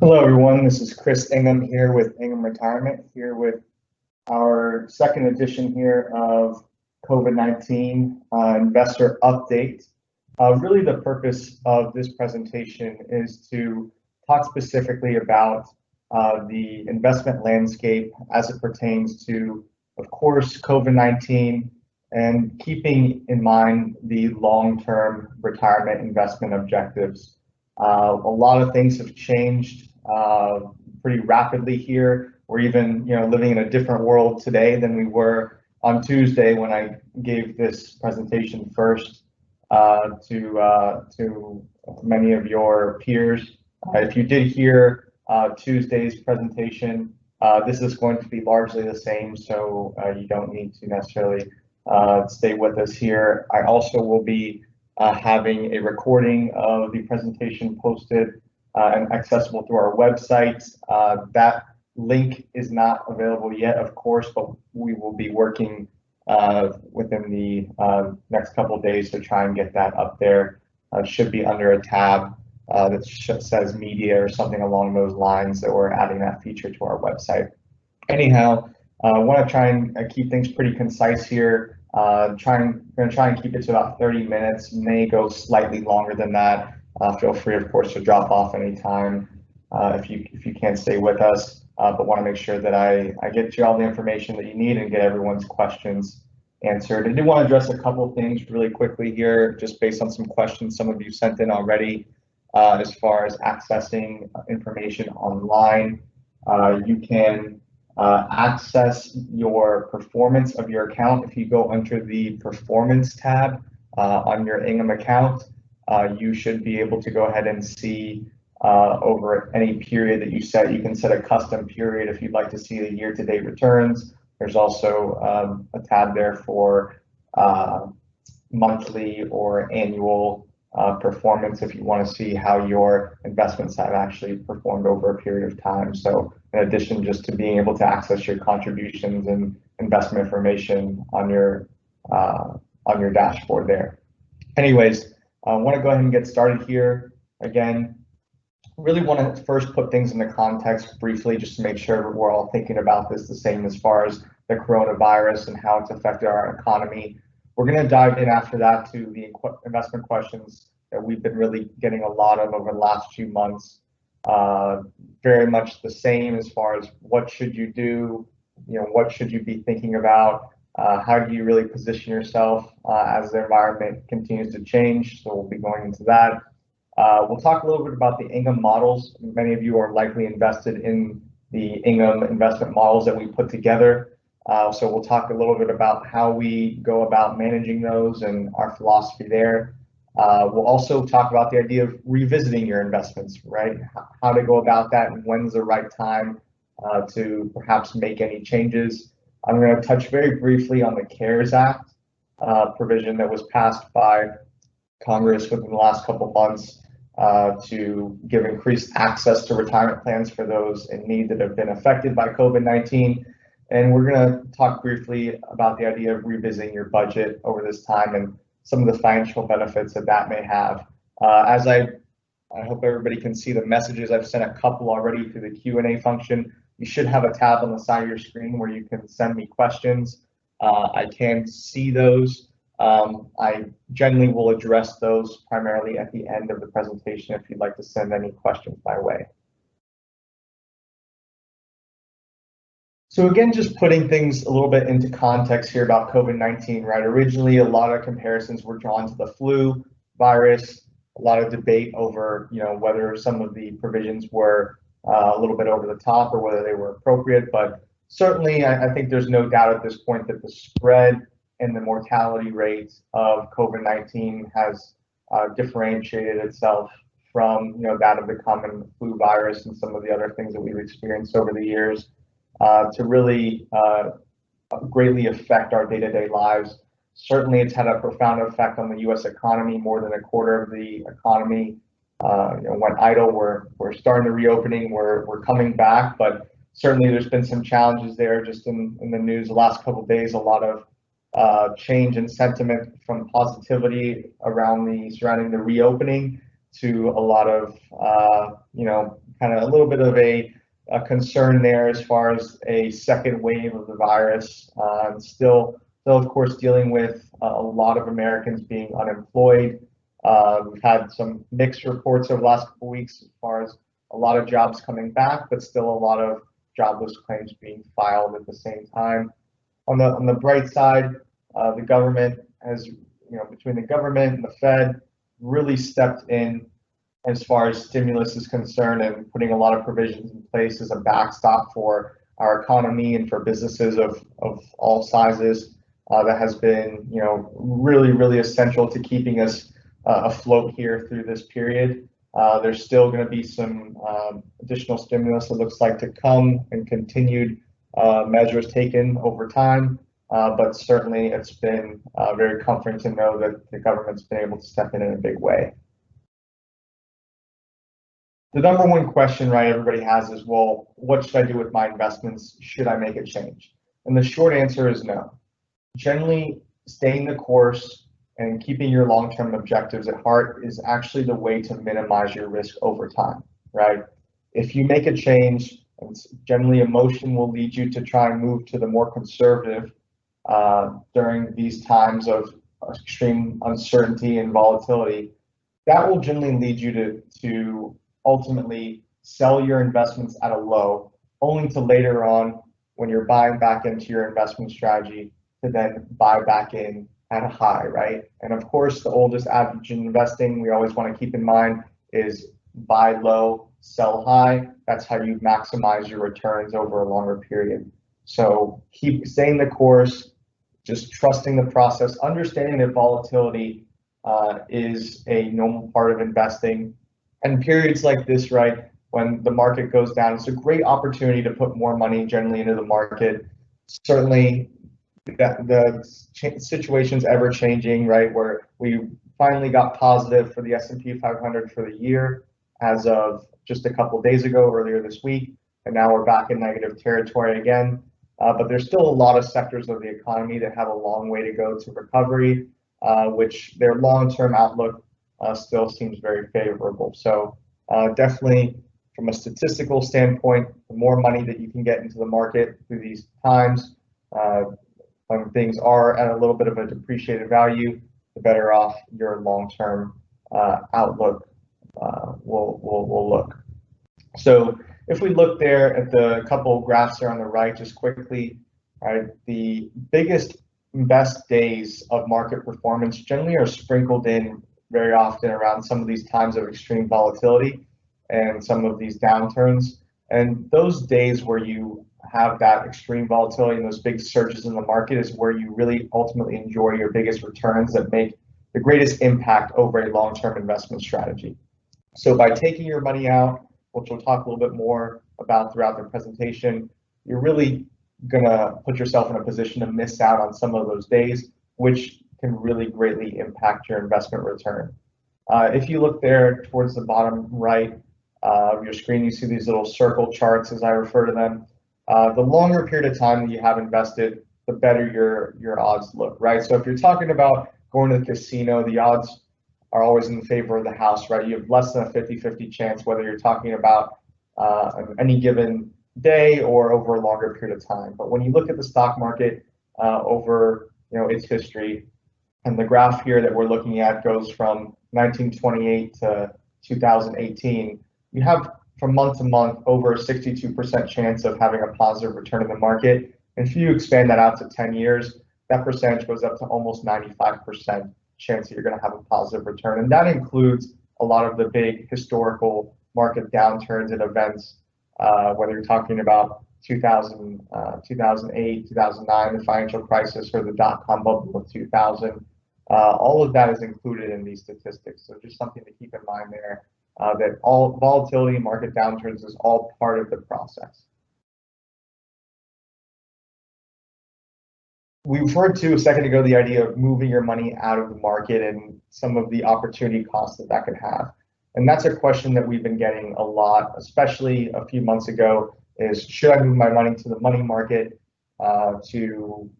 Hello, everyone. This is Chris Ingham here with Ingham Retirement, here with our second edition here of COVID-19 investor update. Really, the purpose of this presentation is to talk specifically about the investment landscape as it pertains to, of course, COVID-19 and keeping in mind the long-term retirement investment objectives. A lot of things have changed pretty rapidly here. We're even, living in a different world today than we were on Tuesday when I gave this presentation first to many of your peers. If you did hear Tuesday's presentation, this is going to be largely the same, so you don't need to necessarily stay with us here. I also will be having a recording of the presentation posted and accessible through our website. That link is not available yet, of course, but we will be working within the next couple of days to try and get that up there. Should be under a tab that says media or something along those lines, that we're adding that feature to our website. Anyhow, I want to try and keep things pretty concise here. Going to try and keep it to about 30 minutes, may go slightly longer than that. Feel free, of course, to drop off anytime if you can't stay with us, but want to make sure that I get you all the information that you need and get everyone's questions answered. I do want to address a couple of things really quickly here, just based on some questions some of you sent in already, as far as accessing information online. You can access your performance of your account. If you go under the performance tab on your Ingham account, you should be able to go ahead and see over any period that you set. You can set a custom period if you'd like to see the year-to-date returns. There's also a tab there for monthly or annual performance if you want to see how your investments have actually performed over a period of time. So in addition just to being able to access your contributions and investment information on your dashboard there. Anyways, I want to go ahead and get started here. Again, really want to first put things into context briefly, just to make sure we're all thinking about this the same as far as the coronavirus and how it's affected our economy. We're going to dive in after that to the investment questions that we've been really getting a lot of over the last few months. Very much the same as far as what should you do, what should you be thinking about, how do you really position yourself as the environment continues to change. So we'll be going into that. We'll talk a little bit about the Ingham models. Many of you are likely invested in the Ingham investment models that we put together. So we'll talk a little bit about how we go about managing those and our philosophy there. We'll also talk about the idea of revisiting your investments, right? How to go about that and when's the right time to perhaps make any changes. I'm going to touch very briefly on the CARES Act provision that was passed by Congress within the last couple of months to give increased access to retirement plans for those in need that have been affected by COVID-19. And we're going to talk briefly about the idea of revisiting your budget over this time and some of the financial benefits that may have. As I hope everybody can see the messages, I've sent a couple already through the Q&A function. You should have a tab on the side of your screen where you can send me questions. I can see those. I generally will address those primarily at the end of the presentation if you'd like to send any questions my way. So again, just putting things a little bit into context here about COVID-19, right? Originally, a lot of comparisons were drawn to the flu virus, a lot of debate over, whether some of the provisions were a little bit over the top or whether they were appropriate. But certainly, I think there's no doubt at this point that the spread and the mortality rate of COVID-19 has differentiated itself from, that of the common flu virus and some of the other things that we've experienced over the years. To really greatly affect our day-to-day lives. Certainly, it's had a profound effect on the U.S. economy. More than a quarter of the economy went idle. We're starting the reopening. We're coming back, but certainly there's been some challenges there. Just in the news the last couple of days, a lot of change in sentiment from positivity surrounding the reopening to a lot of kind of a little bit of a concern there as far as a second wave of the virus. Still, of course, dealing with a lot of Americans being unemployed. We've had some mixed reports over the last couple of weeks as far as a lot of jobs coming back, but still a lot of jobless claims being filed at the same time. On the bright side, the government has, between the government and the Fed, really stepped in as far as stimulus is concerned and putting a lot of provisions in place as a backstop for our economy and for businesses of all sizes. That has been, really, really essential to keeping us afloat here through this period. There's still going to be some additional stimulus, it looks like, to come, and continued measures taken over time. But certainly it's been very comforting to know that the government's been able to step in a big way. The number one question, right, everybody has is, well, what should I do with my investments? Should I make a change? And the short answer is no. Generally, staying the course and keeping your long-term objectives at heart is actually the way to minimize your risk over time, right? If you make a change, generally emotion will lead you to try and move to the more conservative during these times of extreme uncertainty and volatility. That will generally lead you to ultimately sell your investments at a low, only to later on, when you're buying back into your investment strategy, to then buy back in at a high, right? And of course, the oldest adage in investing we always want to keep in mind is buy low, sell high. That's how you maximize your returns over a longer period. So keep staying the course, just trusting the process, understanding that volatility is a normal part of investing. And periods like this, right, when the market goes down, it's a great opportunity to put more money generally into the market. Certainly, the situation's ever changing, right, where we finally got positive for the S&P 500 for the year as of just a couple of days ago, earlier this week, and now we're back in negative territory again. But there's still a lot of sectors of the economy that have a long way to go to recovery, which their long-term outlook still seems very favorable. So definitely, from a statistical standpoint, the more money that you can get into the market through these times, when things are at a little bit of a depreciated value, the better off your long-term outlook will look. So if we look there at the couple of graphs there on the right, just quickly, right, the biggest and best days of market performance generally are sprinkled in very often around some of these times of extreme volatility and some of these downturns. And those days where you have that extreme volatility and those big surges in the market is where you really ultimately enjoy your biggest returns that make the greatest impact over a long-term investment strategy. So by taking your money out, which we'll talk a little bit more about throughout the presentation, you're really gonna put yourself in a position to miss out on some of those days, which can really greatly impact your investment return. If you look there towards the bottom right of your screen, you see these little circle charts, as I refer to them. The longer period of time that you have invested, the better your odds look, right? So if you're talking about going to the casino, the odds are always in favor of the house, right? You have less than a 50-50 chance whether you're talking about any given day or over a longer period of time. But when you look at the stock market over its history, and the graph here that we're looking at goes from 1928 to 2018, you have from month to month over a 62% chance of having a positive return in the market. And if you expand that out to 10 years, that percentage goes up to almost 95% chance that you're going to have a positive return. And that includes a lot of the big historical market downturns and events, whether you're talking about 2000, 2008, 2009, the financial crisis, or the dot-com bubble of 2000. All of that is included in these statistics. So just something to keep in mind there, that all volatility and market downturns is all part of the process. We referred to a second ago the idea of moving your money out of the market and some of the opportunity costs that could have. And that's a question that we've been getting a lot, especially a few months ago, is should I move my money to the money market to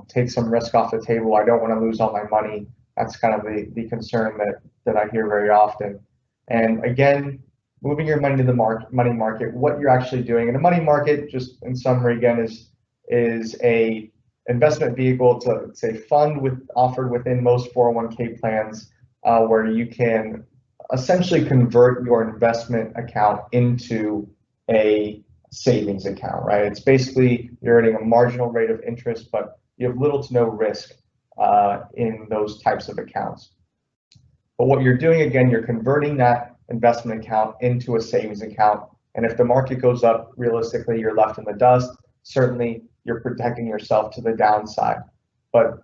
take some risk off the table? I don't want to lose all my money. That's kind of the concern that I hear very often. And again, moving your money to the money market, what you're actually doing. And a money market, just in summary again, is a investment vehicle. It's a fund offered within most 401k plans, where you can essentially convert your investment account into a savings account, right? It's basically you're earning a marginal rate of interest, but you have little to no risk in those types of accounts. But what you're doing, again, you're converting that investment account into a savings account. And if the market goes up, realistically, you're left in the dust. Certainly, you're protecting yourself to the downside. But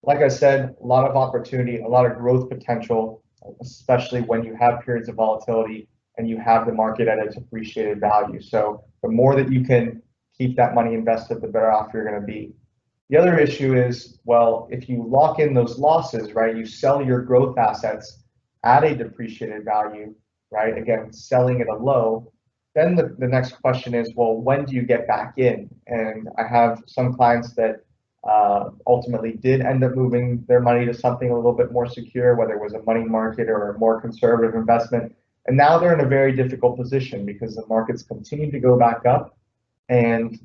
like I said, a lot of opportunity, a lot of growth potential, especially when you have periods of volatility and you have the market at its appreciated value. So the more that you can keep that money invested, the better off you're going to be. The other issue is, well, if you lock in those losses, right, you sell your growth assets at a depreciated value, right, again, selling at a low, then the next question is, well, when do you get back in? And I have some clients that ultimately did end up moving their money to something a little bit more secure, whether it was a money market or a more conservative investment. And now they're in a very difficult position because the markets continue to go back up and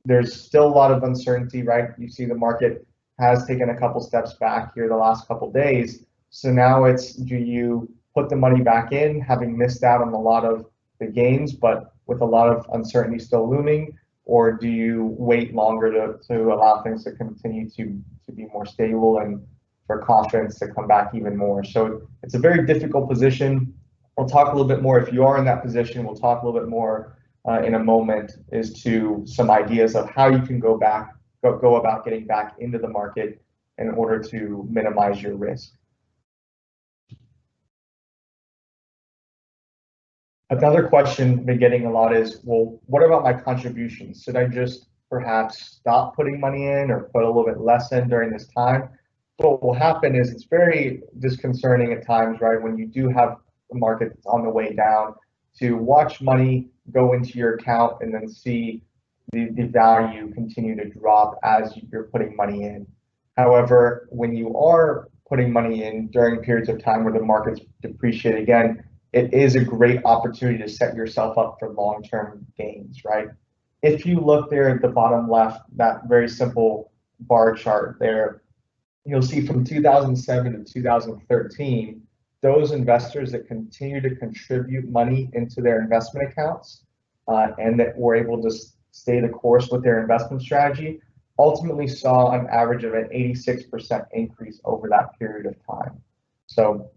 there's still a lot of uncertainty, right? You see the market has taken a couple steps back here the last couple days. So now it's, do you put the money back in, having missed out on a lot of the gains, but with a lot of uncertainty still looming, or do you wait longer to allow things to continue to be more stable and for confidence to come back even more? So it's a very difficult position. We'll talk a little bit more if you are in that position. We'll talk a little bit more in a moment as to some ideas of how you can go about getting back into the market in order to minimize your risk. Another question I've been getting a lot is, well, what about my contributions? Should I just perhaps stop putting money in or put a little bit less in during this time? What will happen is it's very disconcerting at times, right? When you do have the market that's on the way down, to watch money go into your account and then see the value continue to drop as you're putting money in. However, when you are putting money in during periods of time where the markets depreciate again, it is a great opportunity to set yourself up for long-term gains, right? If you look there at the bottom left, that very simple bar chart there, you'll see from 2007 to 2013, those investors that continue to contribute money into their investment accounts and that were able to stay the course with their investment strategy ultimately saw an average of an 86% increase over that period of time. So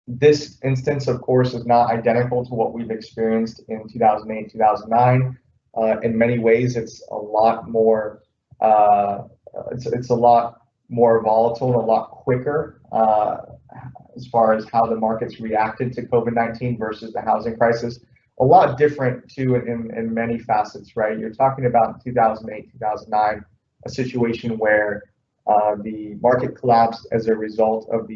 this instance, of course, is not identical to what we've experienced in 2008, 2009. In many ways, it's a lot more it's a lot more volatile and a lot quicker as far as how the markets reacted to COVID-19 versus the housing crisis. A lot different too in many facets, right? You're talking about 2008, 2009, a situation where the market collapsed as a result of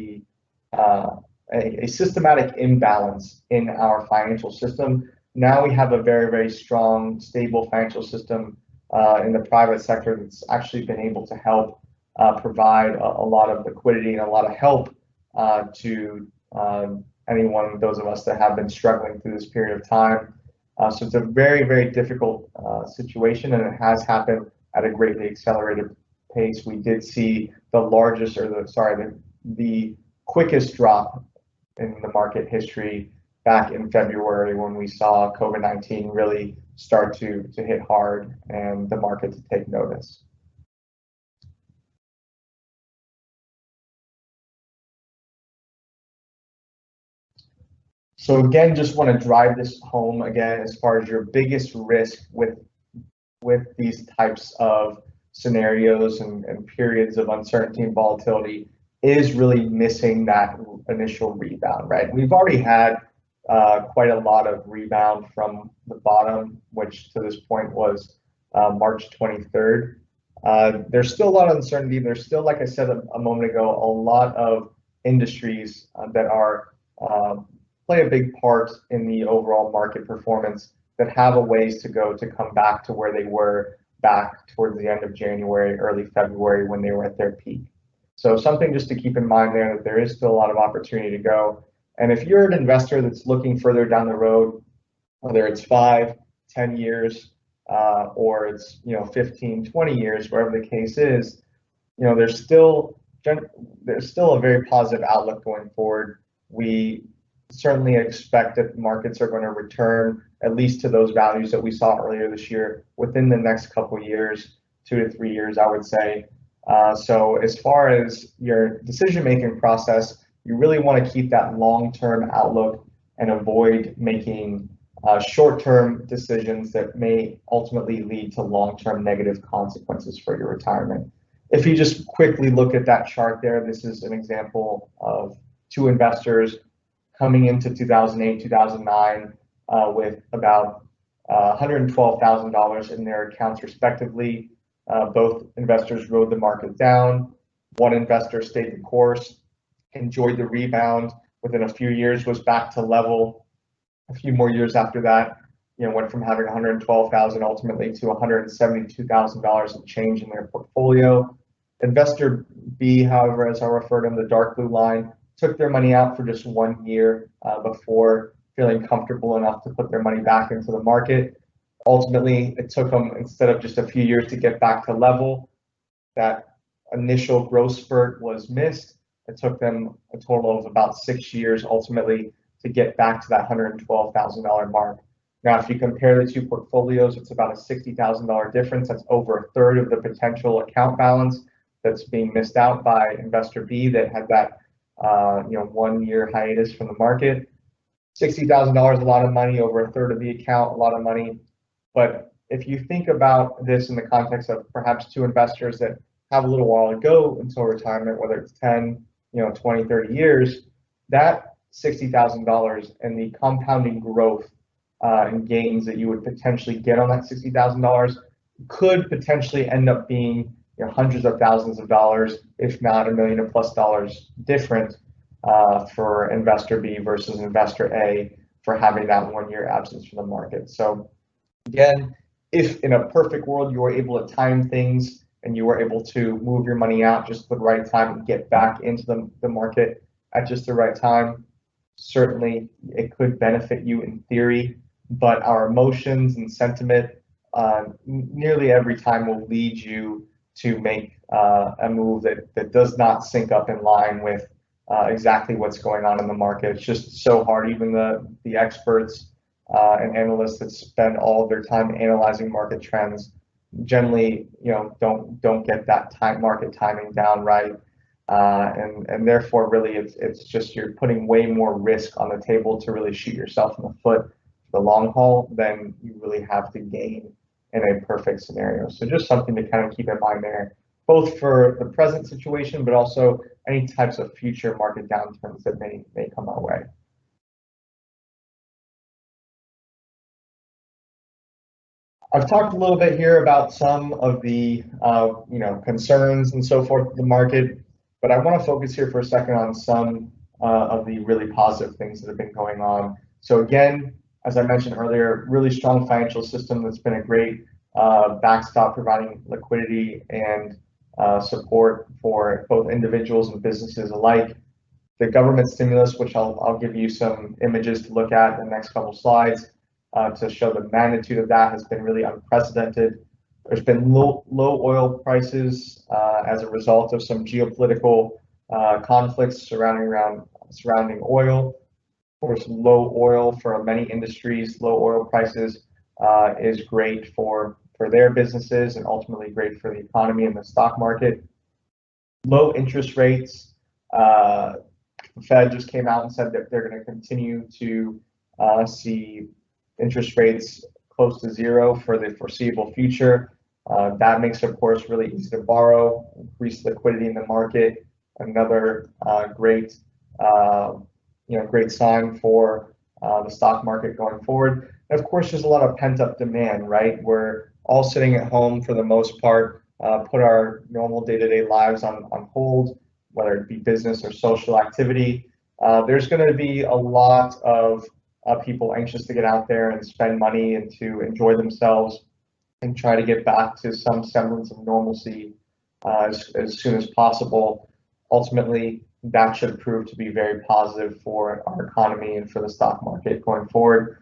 a systematic imbalance in our financial system. Now we have a very, very strong, stable financial system in the private sector that's actually been able to help provide a lot of liquidity and a lot of help to those of us that have been struggling through this period of time. So it's a very, very difficult situation, and it has happened at a greatly accelerated pace. We did see the quickest drop in the market history back in February when we saw COVID-19 really start to hit hard and the market to take notice. So again, just want to drive this home again as far as your biggest risk with these types of scenarios and periods of uncertainty and volatility is really missing that initial rebound, right? We've already had quite a lot of rebound from the bottom, which to this point was March 23rd. There's still a lot of uncertainty. There's still, like I said a moment ago, a lot of industries that are play a big part in the overall market performance that have a ways to go to come back to where they were back towards the end of January, early February when they were at their peak. So something just to keep in mind there, that there is still a lot of opportunity to go. And if you're an investor that's looking further down the road, whether it's 5, 10 years, or it's 15, 20 years, wherever the case is, there's still a very positive outlook going forward. We certainly expect that markets are going to return at least to those values that we saw earlier this year within the next couple of years, 2 to 3 years, I would say. So as far as your decision-making process, you really want to keep that long-term outlook and avoid making short-term decisions that may ultimately lead to long-term negative consequences for your retirement. If you just quickly look at that chart there, this is an example of two investors coming into 2008, 2009 with about $112,000 in their accounts respectively. Both investors rode the market down. One investor stayed the course, enjoyed the rebound. Within a few years was back to level. A few more years after that, went from having $112,000 ultimately to $172,000 in change in their portfolio. Investor B, however, as I refer to in the dark blue line, took their money out for just 1 year before feeling comfortable enough to put their money back into the market. Ultimately, it took them, instead of just a few years to get back to level, that initial growth spurt was missed. It took them a total of about 6 years ultimately to get back to that $112,000 mark. Now, if you compare the two portfolios, it's about a $60,000 difference. That's over a third of the potential account balance that's being missed out by investor B that had that 1 year hiatus from the market. $60,000, a lot of money, over a third of the account, a lot of money. But if you think about this in the context of perhaps two investors that have a little while to go until retirement, whether it's 10, 20, 30 years, that $60,000 and the compounding growth and gains that you would potentially get on that $60,000 could potentially end up being hundreds of thousands of dollars, if not $1 million plus different for investor B versus investor A for having that 1 year absence from the market. So again, if in a perfect world you were able to time things and you were able to move your money out just at the right time and get back into the market at just the right time, certainly it could benefit you in theory, but our emotions and sentiment nearly every time will lead you to make a move that does not sync up in line with exactly what's going on in the market. It's just so hard. Even the experts and analysts that spend all of their time analyzing market trends generally, don't get that market timing down right, and therefore really it's just you're putting way more risk on the table to really shoot yourself in the foot for the long haul than you really have to gain in a perfect scenario. So just something to kind of keep in mind there, both for the present situation, but also any types of future market downturns that may come our way. I've talked a little bit here about some of the concerns and so forth of the market, but I want to focus here for a second on some of the really positive things that have been going on. So again, as I mentioned earlier, really strong financial system that's been a great backstop providing liquidity and support for both individuals and businesses alike. The government stimulus, which I'll give you some images to look at in the next couple slides to show the magnitude of that, has been really unprecedented. There's been low oil prices as a result of some geopolitical conflicts surrounding oil. Of course, low oil for many industries, low oil prices is great for their businesses and ultimately great for the economy and the stock market. Low interest rates. The Fed just came out and said that they're going to continue to see interest rates close to zero for the foreseeable future. That makes it, of course, really easy to borrow, increase liquidity in the market. Another great sign for the stock market going forward. And of course, there's a lot of pent-up demand, right? We're all sitting at home for the most part, put our normal day-to-day lives on hold, whether it be business or social activity. There's going to be a lot of people anxious to get out there and spend money and to enjoy themselves and try to get back to some semblance of normalcy as soon as possible. Ultimately, that should prove to be very positive for our economy and for the stock market going forward.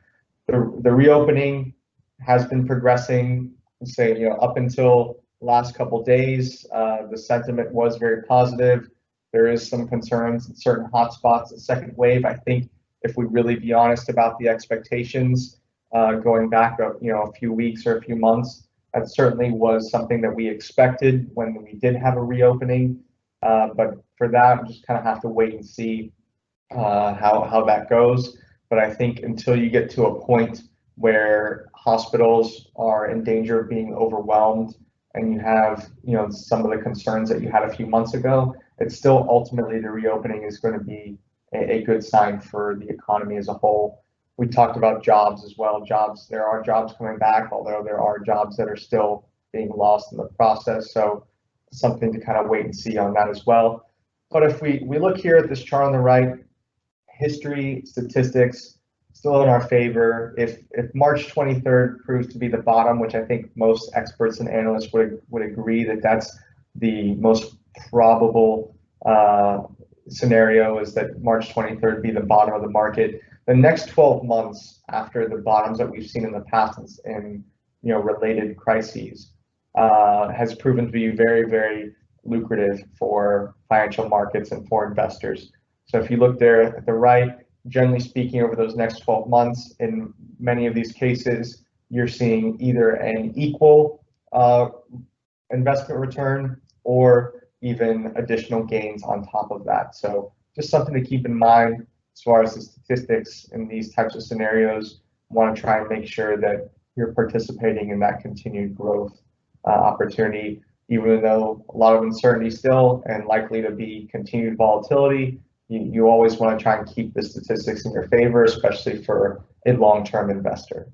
The reopening has been progressing, say, up until the last couple days. The sentiment was very positive. There is some concerns in certain hotspots. The second wave, I think, if we really be honest about the expectations, going back a few weeks or a few months, that certainly was something that we expected when we did have a reopening. But for that, we just kind of have to wait and see how that goes. But I think until you get to a point where hospitals are in danger of being overwhelmed and you have some of the concerns that you had a few months ago, it's still ultimately the reopening is going to be a good sign for the economy as a whole. We talked about jobs as well. There are jobs coming back, although there are jobs that are still being lost in the process. So something to kind of wait and see on that as well. But if we look here at this chart on the right, history, statistics, still in our favor. If March 23rd proves to be the bottom, which I think most experts and analysts would agree that that's the most probable scenario, is that March 23rd be the bottom of the market. The next 12 months after the bottoms that we've seen in the past in related crises has proven to be very, very lucrative for financial markets and for investors. So if you look there at the right, generally speaking, over those next 12 months, in many of these cases, you're seeing either an equal investment return or even additional gains on top of that. So just something to keep in mind as far as the statistics in these types of scenarios. Want to try and make sure that you're participating in that continued growth opportunity, even though a lot of uncertainty still and likely to be continued volatility. You always want to try and keep the statistics in your favor, especially for a long-term investor.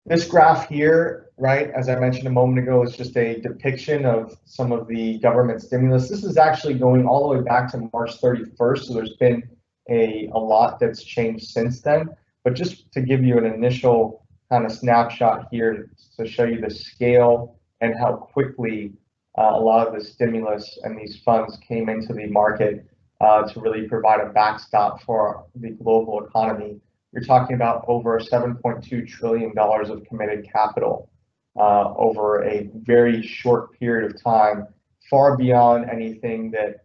This graph here, right, as I mentioned a moment ago, is just a depiction of some of the government stimulus. This is actually going all the way back to March 31st, so there's been a lot that's changed since then. But just to give you an initial kind of snapshot here to show you the scale and how quickly a lot of the stimulus and these funds came into the market to really provide a backstop for the global economy. You're talking about over $7.2 trillion of committed capital over a very short period of time, far beyond anything that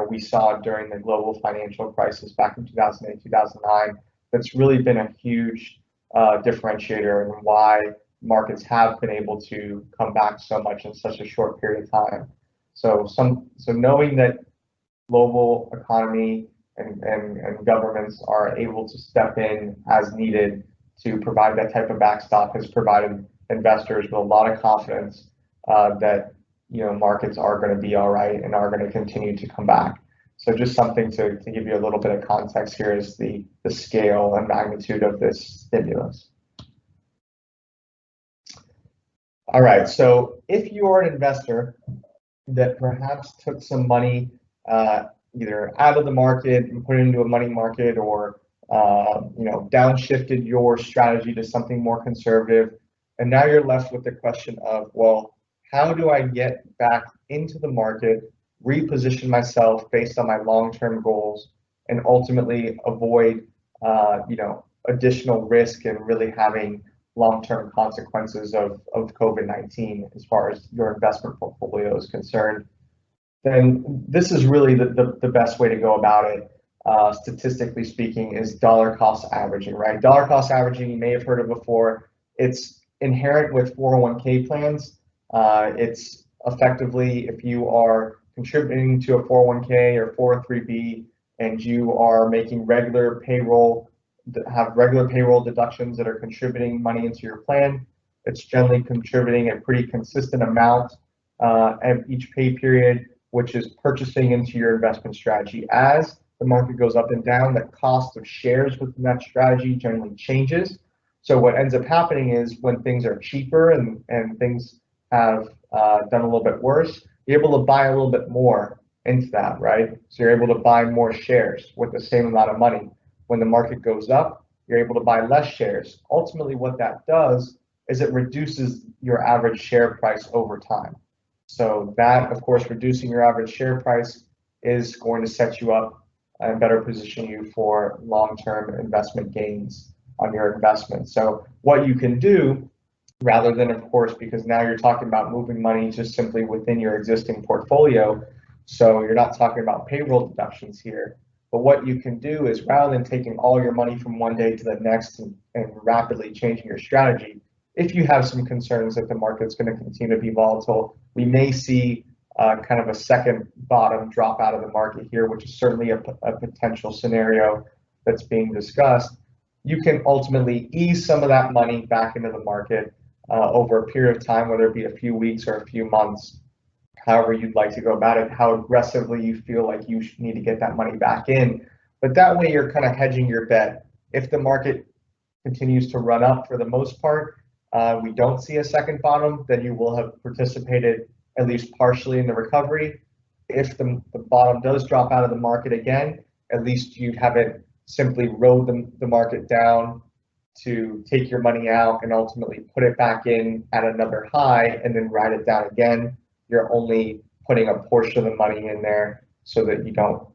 we saw during the global financial crisis back in 2008, 2009. That's really been a huge differentiator and why markets have been able to come back so much in such a short period of time. So knowing that global economy and governments are able to step in as needed to provide that type of backstop has provided investors with a lot of confidence that markets are going to be all right and are going to continue to come back. So just something to give you a little bit of context here is the scale and magnitude of this stimulus. All right, so if you are an investor that perhaps took some money either out of the market and put it into a money market, or downshifted your strategy to something more conservative, and now you're left with the question of, well, how do I get back into the market, reposition myself based on my long-term goals, and ultimately avoid additional risk and really having long-term consequences of COVID-19 as far as your investment portfolio is concerned? Then this is really the best way to go about it, statistically speaking, is dollar cost averaging, right? Dollar cost averaging, you may have heard of before. It's inherent with 401k plans. It's effectively, if you are contributing to a 401k or 403b and you are making regular payroll, have regular payroll deductions that are contributing money into your plan, it's generally contributing a pretty consistent amount at each pay period, which is purchasing into your investment strategy. As the market goes up and down, the cost of shares within that strategy generally changes. So what ends up happening is when things are cheaper and things have done a little bit worse, you're able to buy a little bit more into that, right? So you're able to buy more shares with the same amount of money. When the market goes up, you're able to buy less shares. Ultimately, what that does is it reduces your average share price over time. So that, of course, reducing your average share price is going to set you up and better position you for long-term investment gains on your investment. So what you can do, rather than, of course, because now you're talking about moving money just simply within your existing portfolio, so you're not talking about payroll deductions here. But what you can do is, rather than taking all your money from one day to the next and rapidly changing your strategy, if you have some concerns that the market's going to continue to be volatile, we may see kind of a second bottom drop out of the market here, which is certainly a potential scenario that's being discussed. You can ultimately ease some of that money back into the market over a period of time, whether it be a few weeks or a few months, however you'd like to go about it, how aggressively you feel like you need to get that money back in. But that way you're kind of hedging your bet. If the market continues to run up for the most part, we don't see a second bottom, then you will have participated at least partially in the recovery. If the bottom does drop out of the market again, at least you haven't simply rode the market down to take your money out and ultimately put it back in at another high and then ride it down again. You're only putting a portion of the money in there so that you don't,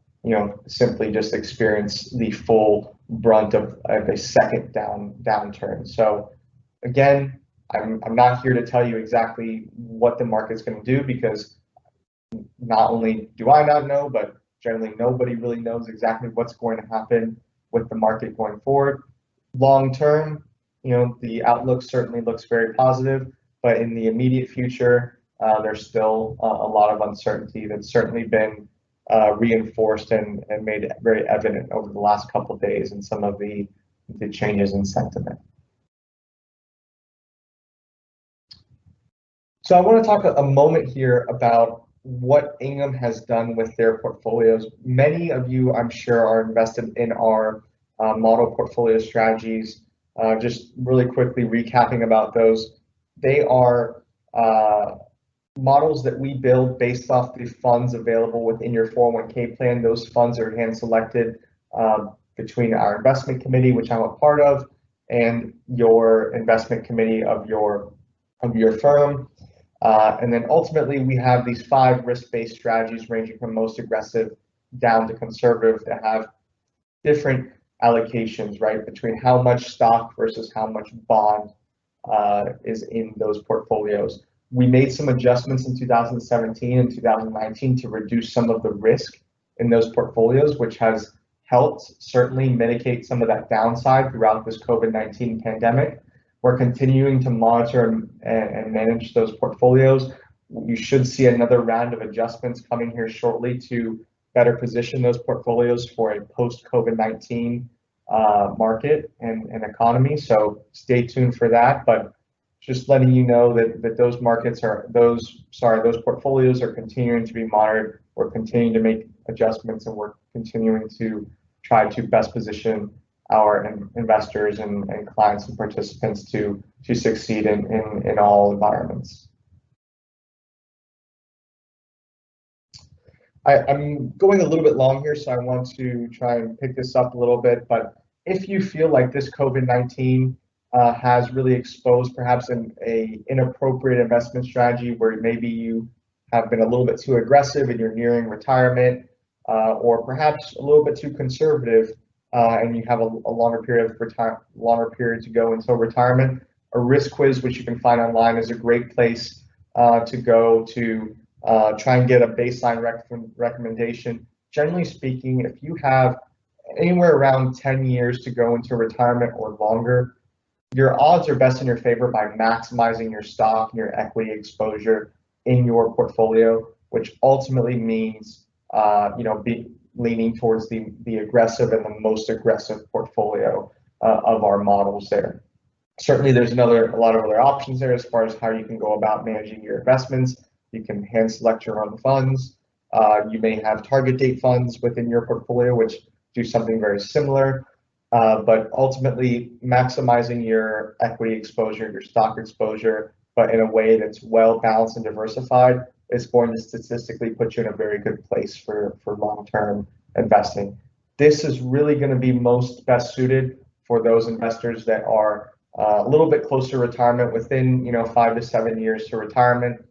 simply just experience the full brunt of a second downturn. So again, I'm not here to tell you exactly what the market's going to do, because not only do I not know, but generally nobody really knows exactly what's going to happen with the market going forward. Long term, the outlook certainly looks very positive, but in the immediate future, there's still a lot of uncertainty that's certainly been reinforced and made very evident over the last couple of days in some of the changes in sentiment. So I want to talk a moment here about what Ingham has done with their portfolios. Many of you, I'm sure, are invested in our model portfolio strategies. Just really quickly recapping about those. They are models that we build based off the funds available within your 401k plan. Those funds are hand selected between our investment committee, which I'm a part of, and your investment committee of your firm. And then ultimately, we have these 5 risk-based strategies ranging from most aggressive down to conservative that have different allocations, right, between how much stock versus how much bond is in those portfolios. We made some adjustments in 2017 and 2019 to reduce some of the risk in those portfolios, which has helped certainly mitigate some of that downside throughout this COVID-19 pandemic. We're continuing to monitor and manage those portfolios. You should see another round of adjustments coming here shortly to better position those portfolios for a post-COVID-19 market and economy. So stay tuned for that. But just letting you know that those portfolios are continuing to be monitored. We're continuing to make adjustments, and we're continuing to try to best position our investors and clients and participants to succeed in all environments. I'm going a little bit long here, so I want to try and pick this up a little bit. But if you feel like this COVID-19 has really exposed perhaps an inappropriate investment strategy where maybe you have been a little bit too aggressive and you're nearing retirement, or perhaps a little bit too conservative, and you have a longer period to go until retirement, a risk quiz, which you can find online, is a great place to go to try and get a baseline recommendation. Generally speaking, if you have anywhere around 10 years to go into retirement or longer, your odds are best in your favor by maximizing your stock and your equity exposure in your portfolio, which ultimately means leaning towards the aggressive and the most aggressive portfolio of our models there. Certainly, there's a lot of other options there as far as how you can go about managing your investments. You can hand select your own funds. You may have target date funds within your portfolio, which do something very similar. But ultimately, maximizing your equity exposure, your stock exposure, but in a way that's well balanced and diversified, is going to statistically put you in a very good place for long-term investing. This is really going to be best suited for those investors that are a little bit closer to retirement, within 5 to 7 years to retirement.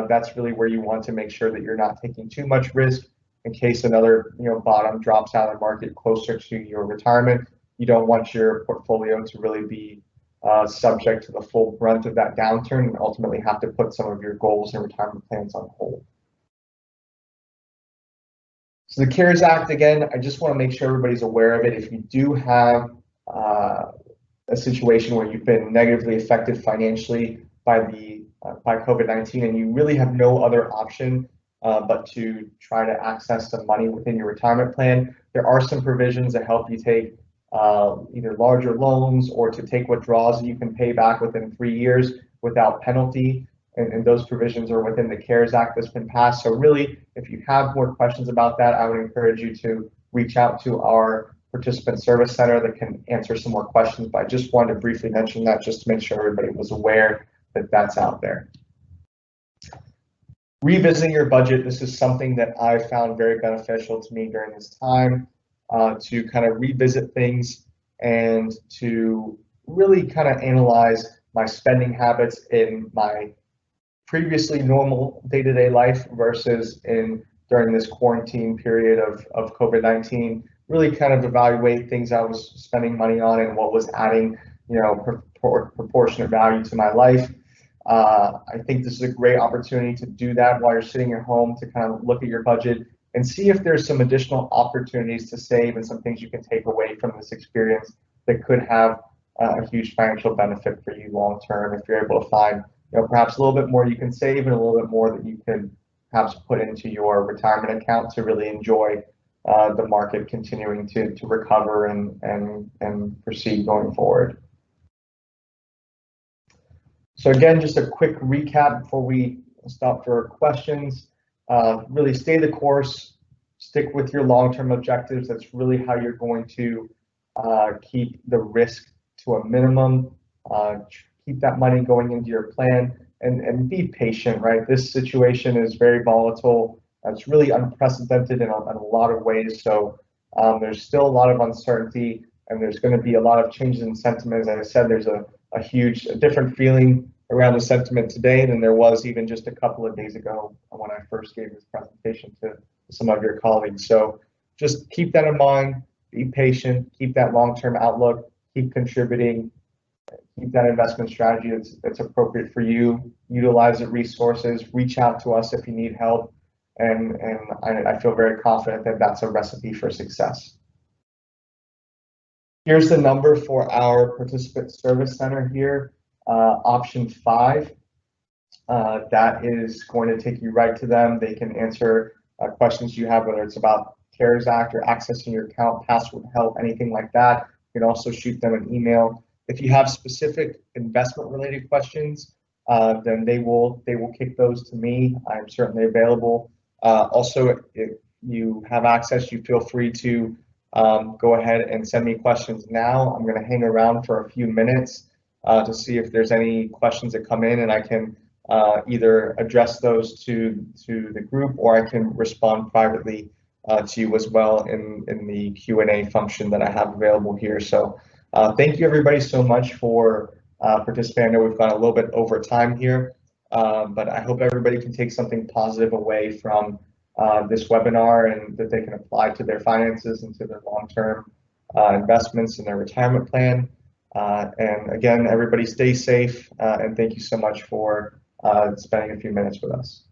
That's really where you want to make sure that you're not taking too much risk. in case another bottom drops out of the market closer to your retirement. You don't want your portfolio to really be subject to the full brunt of that downturn and ultimately have to put some of your goals and retirement plans on hold. So the CARES Act, again, I just want to make sure everybody's aware of it. If you do have a situation where you've been negatively affected financially by COVID-19 and you really have no other option but to try to access some money within your retirement plan, there are some provisions that help you take either larger loans or to take withdrawals that you can pay back within 3 years without penalty. And those provisions are within the CARES Act that's been passed. So really, if you have more questions about that, I would encourage you to reach out to our participant service center that can answer some more questions. But I just wanted to briefly mention that just to make sure everybody was aware that that's out there. Revisiting your budget, this is something that I found very beneficial to me during this time, to kind of revisit things and to really kind of analyze my spending habits in my previously normal day-to-day life versus during this quarantine period of COVID-19, really kind of evaluate things I was spending money on and what was adding, proportionate value to my life. I think this is a great opportunity to do that while you're sitting at home, to kind of look at your budget and see if there's some additional opportunities to save and some things you can take away from this experience that could have a huge financial benefit for you long term if you're able to find perhaps a little bit more you can save and a little bit more that you can perhaps put into your retirement account to really enjoy the market continuing to recover and proceed going forward. So again, just a quick recap before we stop for questions. Really stay the course, stick with your long-term objectives. That's really how you're going to keep the risk to a minimum. Keep that money going into your plan and be patient, right? This situation is very volatile. It's really unprecedented in a lot of ways. So there's still a lot of uncertainty and there's going to be a lot of changes in sentiment. As I said, there's a different feeling around the sentiment today than there was even just a couple of days ago when I first gave this presentation to some of your colleagues. So just keep that in mind, be patient, keep that long-term outlook, keep contributing, keep that investment strategy that's appropriate for you, utilize the resources, reach out to us if you need help, and I feel very confident that that's a recipe for success. Here's the number for our participant service center here, option 5. That is going to take you right to them. They can answer questions you have, whether it's about CARES Act or accessing your account, password help, anything like that. You can also shoot them an email. If you have specific investment related questions, then they will kick those to me. I'm certainly available. Also, if you have access, you feel free to go ahead and send me questions now. I'm going to hang around for a few minutes to see if there's any questions that come in, and I can either address those to the group, or I can respond privately to you as well in the Q&A function that I have available here. So thank you everybody so much for participating. I know we've gone a little bit over time here, but I hope everybody can take something positive away from this webinar and that they can apply to their finances and to their long-term investments in their retirement plan. And again, everybody stay safe, and thank you so much for spending a few minutes with us.